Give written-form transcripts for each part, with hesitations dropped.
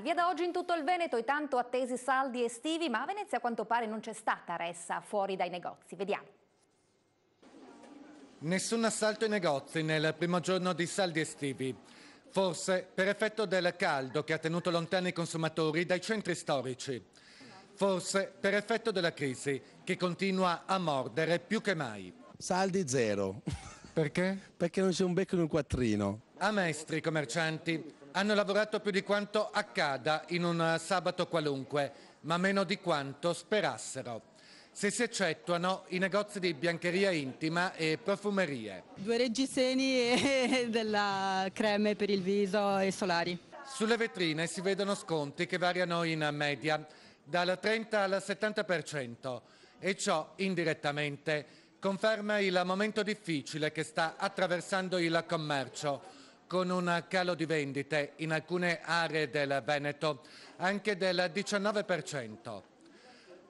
Il via da oggi in tutto il Veneto i tanto attesi saldi estivi, ma a Venezia a quanto pare non c'è stata ressa fuori dai negozi. Vediamo. Nessun assalto ai negozi nel primo giorno di saldi estivi. Forse per effetto del caldo che ha tenuto lontani i consumatori dai centri storici. Forse per effetto della crisi che continua a mordere più che mai. Saldi zero. Perché? Perché non c'è un becco in un quattrino. A Mestre i commercianti hanno lavorato più di quanto accada in un sabato qualunque, ma meno di quanto sperassero. Se si eccettuano i negozi di biancheria intima e profumerie. 2 reggiseni e della creme per il viso e solari. Sulle vetrine si vedono sconti che variano in media dal 30 al 70% e ciò indirettamente conferma il momento difficile che sta attraversando il commercio, con un calo di vendite in alcune aree del Veneto anche del 19%.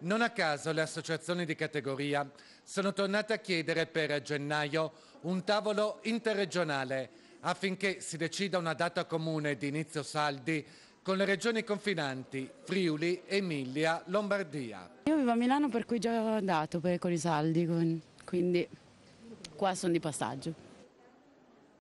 Non a caso le associazioni di categoria sono tornate a chiedere per gennaio un tavolo interregionale affinché si decida una data comune di inizio saldi con le regioni confinanti Friuli, Emilia, Lombardia. Io vivo a Milano per cui già ho dato con i saldi, quindi qua sono di passaggio.